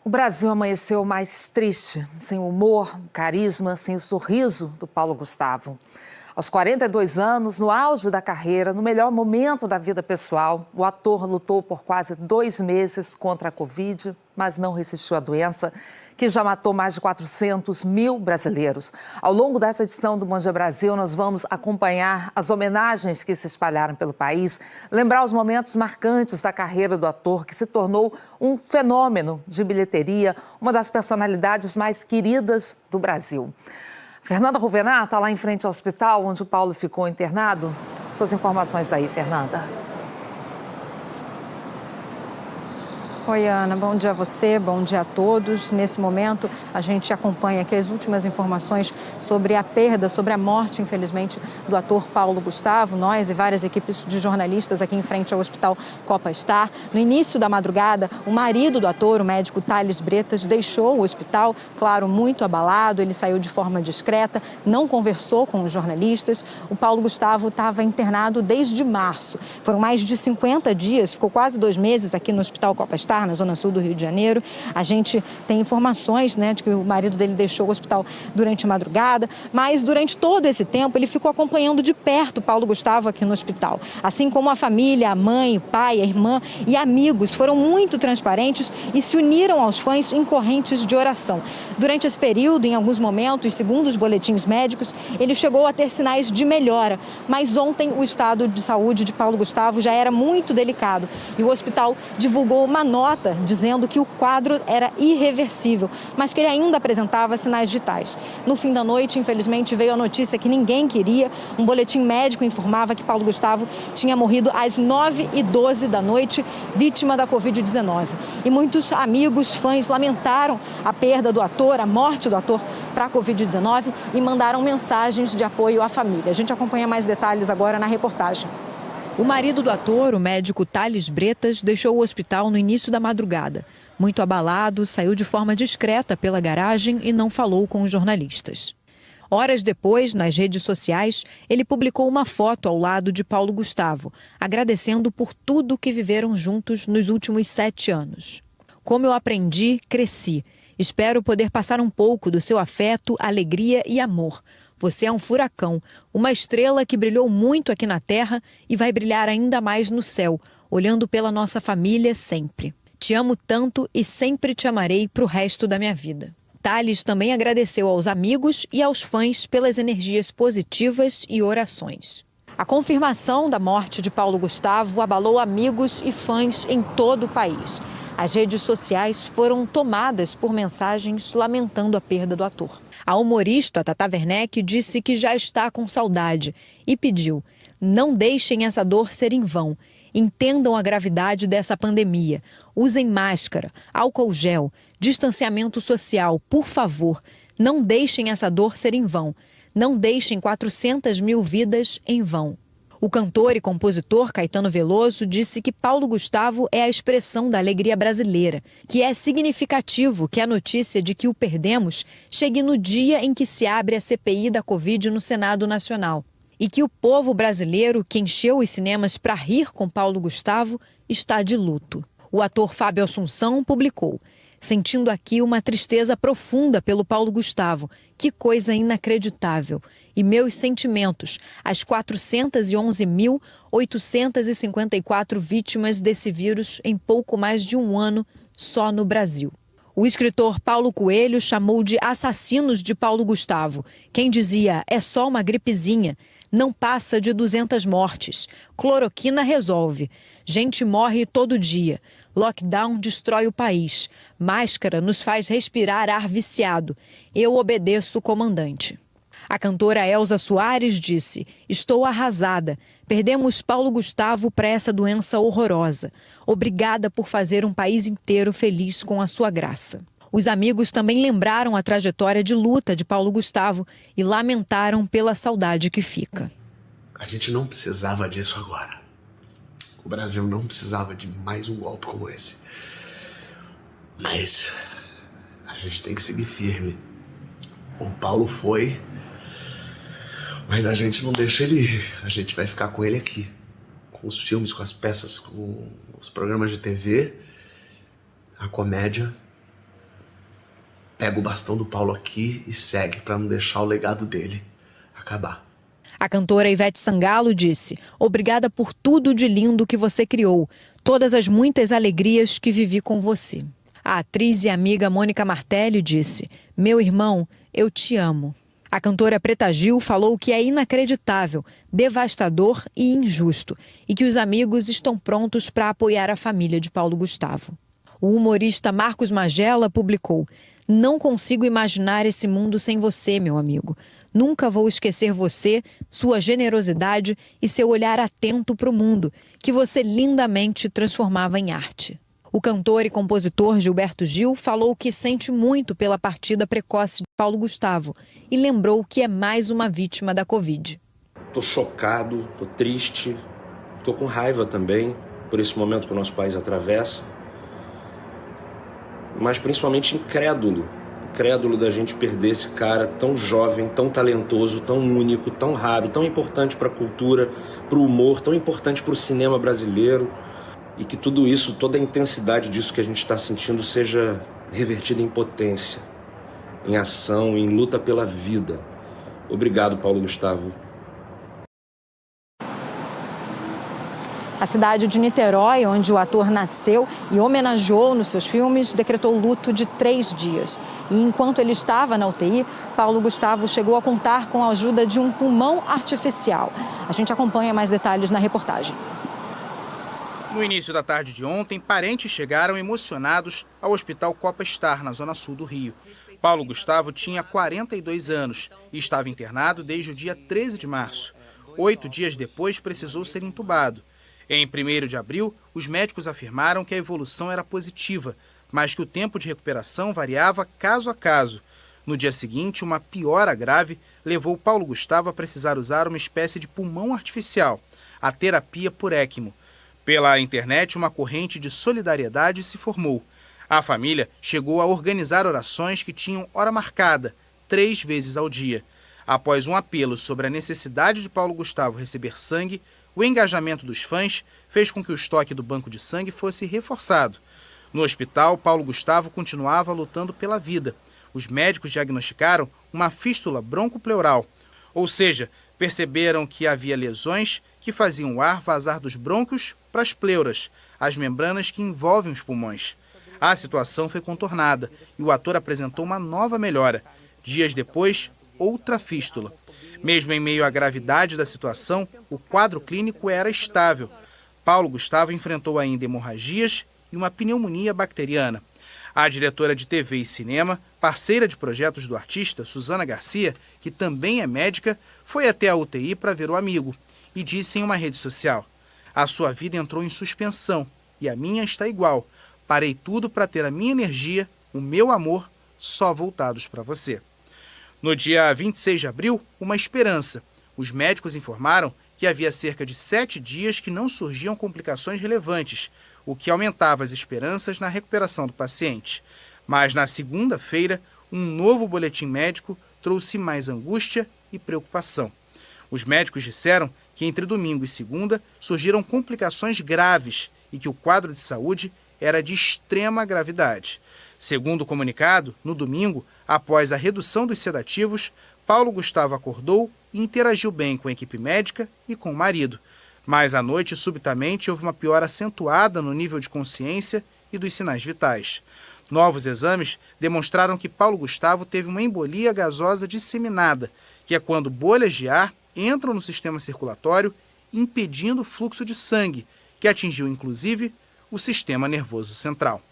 O Brasil amanheceu mais triste, sem o humor, carisma, sem o sorriso do Paulo Gustavo. Aos 42 anos, no auge da carreira, no melhor momento da vida pessoal, o ator lutou por quase 2 meses contra a Covid, mas não resistiu à doença, que já matou mais de 400 mil brasileiros. Ao longo dessa edição do Bom Dia Brasil, nós vamos acompanhar as homenagens que se espalharam pelo país, lembrar os momentos marcantes da carreira do ator, que se tornou um fenômeno de bilheteria, uma das personalidades mais queridas do Brasil. Fernanda Ruvenar está lá em frente ao hospital onde o Paulo ficou internado. Suas informações daí, Fernanda. Oi, Ana, bom dia a você, bom dia a todos. Nesse momento, a gente acompanha aqui as últimas informações sobre a perda, sobre a morte, infelizmente, do ator Paulo Gustavo. Nós e várias equipes de jornalistas aqui em frente ao Hospital Copa Star. No início da madrugada, o marido do ator, o médico Thales Bretas, deixou o hospital, claro, muito abalado. Ele saiu de forma discreta, não conversou com os jornalistas. O Paulo Gustavo estava internado desde março. Foram mais de 50 dias, ficou quase 2 meses aqui no Hospital Copa Star, na zona sul do Rio de Janeiro. A gente tem informações, de que o marido dele deixou o hospital durante a madrugada, mas durante todo esse tempo ele ficou acompanhando de perto o Paulo Gustavo aqui no hospital. Assim como a família, a mãe, o pai, a irmã e amigos foram muito transparentes e se uniram aos fãs em correntes de oração. Durante esse período, em alguns momentos, segundo os boletins médicos, ele chegou a ter sinais de melhora, mas ontem o estado de saúde de Paulo Gustavo já era muito delicado e o hospital divulgou uma nota dizendo que o quadro era irreversível, mas que ele ainda apresentava sinais vitais. No fim da noite, infelizmente, veio a notícia que ninguém queria. Um boletim médico informava que Paulo Gustavo tinha morrido às 9h12 da noite, vítima da Covid-19. E muitos amigos, fãs, lamentaram a perda do ator, a morte do ator para a Covid-19 e mandaram mensagens de apoio à família. A gente acompanha mais detalhes agora na reportagem. O marido do ator, o médico Thales Bretas, deixou o hospital no início da madrugada. Muito abalado, saiu de forma discreta pela garagem e não falou com os jornalistas. Horas depois, nas redes sociais, ele publicou uma foto ao lado de Paulo Gustavo, agradecendo por tudo que viveram juntos nos últimos 7 anos. Como eu aprendi, cresci. Espero poder passar um pouco do seu afeto, alegria e amor. Você é um furacão, uma estrela que brilhou muito aqui na Terra e vai brilhar ainda mais no céu, olhando pela nossa família sempre. Te amo tanto e sempre te amarei para o resto da minha vida. Thales também agradeceu aos amigos e aos fãs pelas energias positivas e orações. A confirmação da morte de Paulo Gustavo abalou amigos e fãs em todo o país. As redes sociais foram tomadas por mensagens lamentando a perda do ator. A humorista Tata Werneck disse que já está com saudade e pediu: não deixem essa dor ser em vão. Entendam a gravidade dessa pandemia. Usem máscara, álcool gel, distanciamento social, por favor. Não deixem essa dor ser em vão. Não deixem 400 mil vidas em vão. O cantor e compositor Caetano Veloso disse que Paulo Gustavo é a expressão da alegria brasileira, que é significativo que a notícia de que o perdemos chegue no dia em que se abre a CPI da Covid no Senado Nacional. E que o povo brasileiro, que encheu os cinemas para rir com Paulo Gustavo, está de luto. O ator Fábio Assunção publicou: sentindo aqui uma tristeza profunda pelo Paulo Gustavo. Que coisa inacreditável. E meus sentimentos às 411.854 vítimas desse vírus em pouco mais de um ano só no Brasil. O escritor Paulo Coelho chamou de assassinos de Paulo Gustavo. Quem dizia: é só uma gripezinha. Não passa de 200 mortes. Cloroquina resolve. Gente morre todo dia. Lockdown destrói o país. Máscara nos faz respirar ar viciado. Eu obedeço o comandante. A cantora Elza Soares disse: estou arrasada. Perdemos Paulo Gustavo para essa doença horrorosa. Obrigada por fazer um país inteiro feliz com a sua graça. Os amigos também lembraram a trajetória de luta de Paulo Gustavo e lamentaram pela saudade que fica. A gente não precisava disso agora. O Brasil não precisava de mais um golpe como esse. Mas a gente tem que seguir firme. O Paulo foi, mas a gente não deixa ele ir. A gente vai ficar com ele aqui. Com os filmes, com as peças, com os programas de TV, a comédia. pega o bastão do Paulo aqui e segue pra não deixar o legado dele acabar. A cantora Ivete Sangalo disse: "Obrigada por tudo de lindo que você criou, todas as muitas alegrias que vivi com você." A atriz e amiga Mônica Martelli disse: "Meu irmão, eu te amo." A cantora Preta Gil falou que é inacreditável, devastador e injusto, e que os amigos estão prontos para apoiar a família de Paulo Gustavo. O humorista Marcos Magela publicou: "Não consigo imaginar esse mundo sem você, meu amigo. Nunca vou esquecer você, sua generosidade e seu olhar atento para o mundo, que você lindamente transformava em arte." O cantor e compositor Gilberto Gil falou que sente muito pela partida precoce de Paulo Gustavo e lembrou que é mais uma vítima da Covid. Tô chocado, tô triste, tô com raiva também por esse momento que o nosso país atravessa, mas principalmente incrédulo da gente perder esse cara tão jovem, tão talentoso, tão único, tão raro, tão importante para a cultura, para o humor, tão importante para o cinema brasileiro, e que tudo isso, toda a intensidade disso que a gente está sentindo seja revertida em potência, em ação, em luta pela vida. Obrigado, Paulo Gustavo. A cidade de Niterói, onde o ator nasceu e homenageou nos seus filmes, decretou luto de 3 dias. E enquanto ele estava na UTI, Paulo Gustavo chegou a contar com a ajuda de um pulmão artificial. A gente acompanha mais detalhes na reportagem. No início da tarde de ontem, parentes chegaram emocionados ao Hospital Copa Star, na zona sul do Rio. Paulo Gustavo tinha 42 anos e estava internado desde o dia 13 de março. 8 dias depois, precisou ser entubado. Em 1º de abril, os médicos afirmaram que a evolução era positiva, mas que o tempo de recuperação variava caso a caso. No dia seguinte, uma piora grave levou Paulo Gustavo a precisar usar uma espécie de pulmão artificial, a terapia por ECMO. Pela internet, uma corrente de solidariedade se formou. A família chegou a organizar orações que tinham hora marcada, 3 vezes ao dia. Após um apelo sobre a necessidade de Paulo Gustavo receber sangue, o engajamento dos fãs fez com que o estoque do banco de sangue fosse reforçado. No hospital, Paulo Gustavo continuava lutando pela vida. Os médicos diagnosticaram uma fístula broncopleural, ou seja, perceberam que havia lesões que faziam o ar vazar dos brônquios para as pleuras, as membranas que envolvem os pulmões. A situação foi contornada e o ator apresentou uma nova melhora. Dias depois, outra fístula. Mesmo em meio à gravidade da situação, o quadro clínico era estável. Paulo Gustavo enfrentou ainda hemorragias e uma pneumonia bacteriana. A diretora de TV e cinema, parceira de projetos do artista, Suzana Garcia, que também é médica, foi até a UTI para ver o amigo e disse em uma rede social: "A sua vida entrou em suspensão e a minha está igual. Parei tudo para ter a minha energia, o meu amor, só voltados para você." No dia 26 de abril, uma esperança. Os médicos informaram que havia cerca de 7 dias que não surgiam complicações relevantes, o que aumentava as esperanças na recuperação do paciente. Mas na segunda-feira, um novo boletim médico trouxe mais angústia e preocupação. Os médicos disseram que entre domingo e segunda surgiram complicações graves e que o quadro de saúde era de extrema gravidade. Segundo o comunicado, no domingo, após a redução dos sedativos, Paulo Gustavo acordou e interagiu bem com a equipe médica e com o marido. Mas à noite, subitamente, houve uma piora acentuada no nível de consciência e dos sinais vitais. Novos exames demonstraram que Paulo Gustavo teve uma embolia gasosa disseminada, que é quando bolhas de ar entram no sistema circulatório, impedindo o fluxo de sangue, que atingiu inclusive o sistema nervoso central.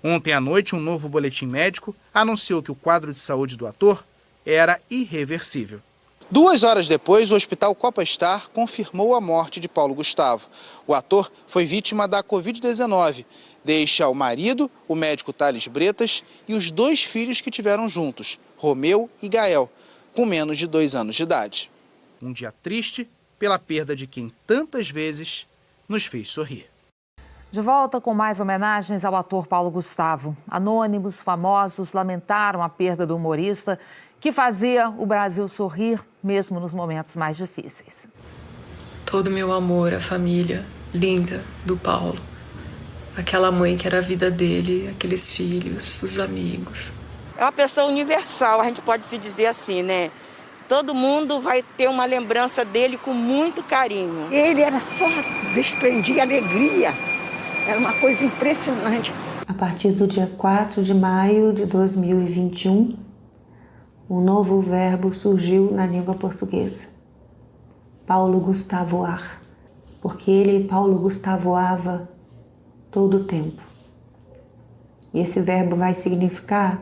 Ontem à noite, um novo boletim médico anunciou que o quadro de saúde do ator era irreversível. 2 horas depois, o Hospital Copa Star confirmou a morte de Paulo Gustavo. O ator foi vítima da Covid-19. Deixa o marido, o médico Thales Bretas, e os 2 filhos que tiveram juntos, Romeu e Gael, com menos de 2 anos de idade. Um dia triste pela perda de quem tantas vezes nos fez sorrir. De volta com mais homenagens ao ator Paulo Gustavo. Anônimos, famosos lamentaram a perda do humorista que fazia o Brasil sorrir mesmo nos momentos mais difíceis. Todo o meu amor à família linda do Paulo. Aquela mãe que era a vida dele, aqueles filhos, os amigos. É uma pessoa universal, a gente pode se dizer assim, né? Todo mundo vai ter uma lembrança dele com muito carinho. Ele era só desprendia alegria. Era uma coisa impressionante. A partir do dia 4 de maio de 2021, um novo verbo surgiu na língua portuguesa. Paulo Gustavoar. Porque ele, Paulo, Gustavoava todo o tempo. E esse verbo vai significar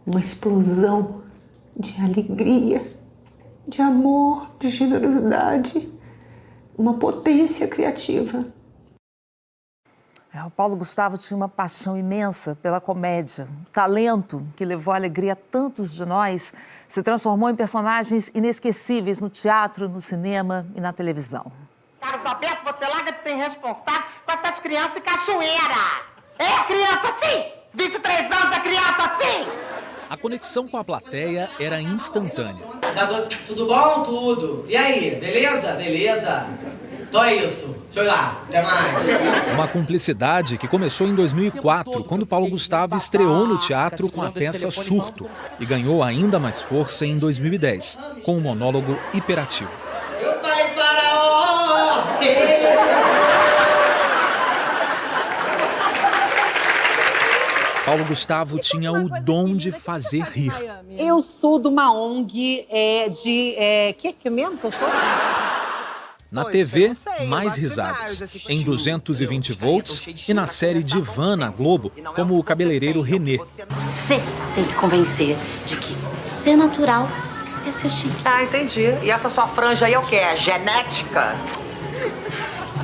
uma explosão de alegria, de amor, de generosidade, uma potência criativa. O Paulo Gustavo tinha uma paixão imensa pela comédia. O talento que levou a alegria a tantos de nós se transformou em personagens inesquecíveis no teatro, no cinema e na televisão. Carlos Alberto, você larga de ser irresponsável com essas crianças em cachoeira. É criança sim! 23 anos é criança sim! A conexão com a plateia era instantânea. Tudo bom? Tudo. E aí, beleza? Beleza. Então é isso. Deixa eu ir lá. Até mais. Uma cumplicidade que começou em 2004, quando Paulo Gustavo estreou no teatro com a peça Surto e ganhou ainda mais força em 2010, com o monólogo Hiperativo. Meu pai faraó! Paulo Gustavo tinha o dom de fazer rir. Eu sou de uma ONG que mesmo que eu sou? Na TV, mais risadas, em 220 volts e na série Divã na Globo, como o cabeleireiro Renê. Você tem que convencer de que ser natural é ser chique. Ah, entendi. E essa sua franja aí é o quê? É genética?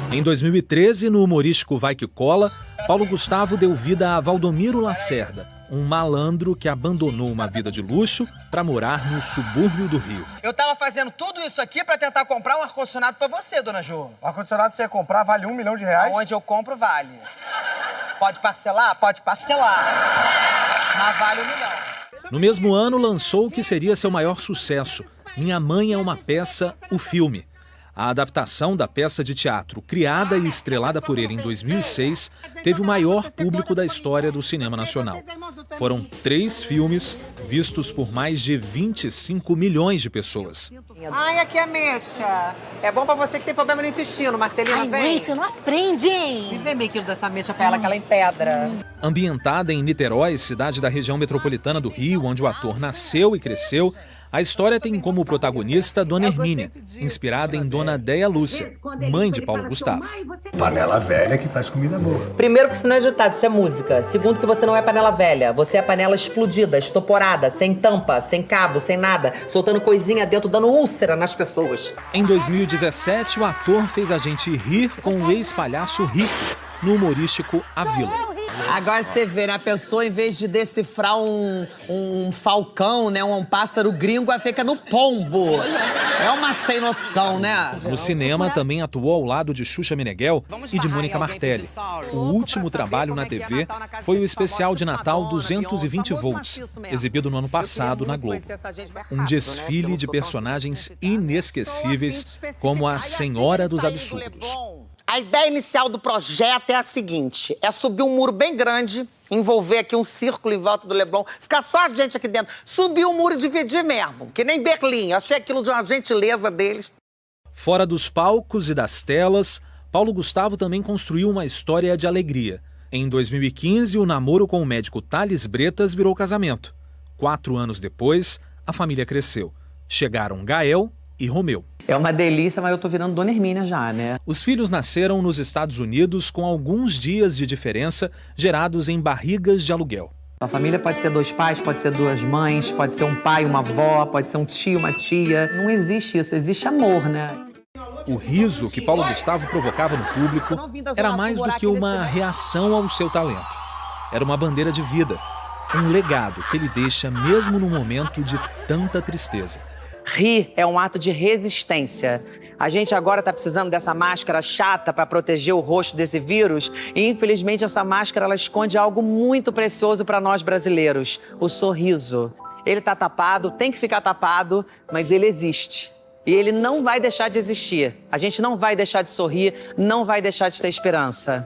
Em 2013, no humorístico Vai Que Cola, Paulo Gustavo deu vida a Valdomiro Lacerda, um malandro que abandonou uma vida de luxo para morar no subúrbio do Rio. Eu tava fazendo tudo isso aqui pra tentar comprar um ar-condicionado pra você, dona Ju. O ar-condicionado que você ia comprar vale R$1 milhão. Onde eu compro, vale. Pode parcelar? Pode parcelar. Mas vale R$1 milhão. No mesmo ano, lançou o que seria seu maior sucesso, Minha Mãe é uma Peça, o filme. A adaptação da peça de teatro, criada e estrelada por ele em 2006, teve o maior público da história do cinema nacional. Foram 3 filmes vistos por mais de 25 milhões de pessoas. Ai, aqui é mexa. É bom pra você que tem problema no intestino, Marcelina. Ai, mãe, você não aprende, hein? Me vê meio quilo dessa mexa pra ela, que ela é em pedra. Ambientada em Niterói, cidade da região metropolitana do Rio, onde o ator nasceu e cresceu, a história tem como protagonista Dona Hermínia, inspirada em Dona Déia Lúcia, mãe de Paulo Gustavo. Panela velha que faz comida boa. Primeiro que isso não é ditado, isso é música. Segundo que você não é panela velha, você é panela explodida, estoporada, sem tampa, sem cabo, sem nada, soltando coisinha dentro, dando úlcera nas pessoas. Em 2017, o ator fez a gente rir com o ex-palhaço Rico, no humorístico A Vila. Agora você vê, né? A pessoa, em vez de decifrar um falcão, né? Um pássaro gringo, ela fica no pombo. É uma sem noção, né? No cinema, também atuou ao lado de Xuxa Meneghel e de Mônica Martelli. O último trabalho na TV foi o especial de Natal 220 volts, exibido no ano passado na Globo. Um desfile de personagens inesquecíveis, como a Senhora dos Absurdos. A ideia inicial do projeto é a seguinte, é subir um muro bem grande, envolver aqui um círculo em volta do Leblon, ficar só a gente aqui dentro, subir o muro e dividir mesmo, que nem Berlim, achei aquilo de uma gentileza deles. Fora dos palcos e das telas, Paulo Gustavo também construiu uma história de alegria. Em 2015, o namoro com o médico Tales Bretas virou casamento. 4 anos depois, a família cresceu. Chegaram Gael e Romeu. É uma delícia, mas eu tô virando Dona Hermínia já, né? Os filhos nasceram nos Estados Unidos com alguns dias de diferença, gerados em barrigas de aluguel. A família pode ser 2 pais, pode ser 2 mães, pode ser um pai, uma avó, pode ser um tio, uma tia. Não existe isso, existe amor, né? O riso que Paulo Gustavo provocava no público era mais do que uma reação ao seu talento. Era uma bandeira de vida, um legado que ele deixa mesmo num momento de tanta tristeza. Rir é um ato de resistência. A gente agora está precisando dessa máscara chata para proteger o rosto desse vírus e, infelizmente, essa máscara ela esconde algo muito precioso para nós brasileiros, o sorriso. Ele está tapado, tem que ficar tapado, mas ele existe. E ele não vai deixar de existir. A gente não vai deixar de sorrir, não vai deixar de ter esperança.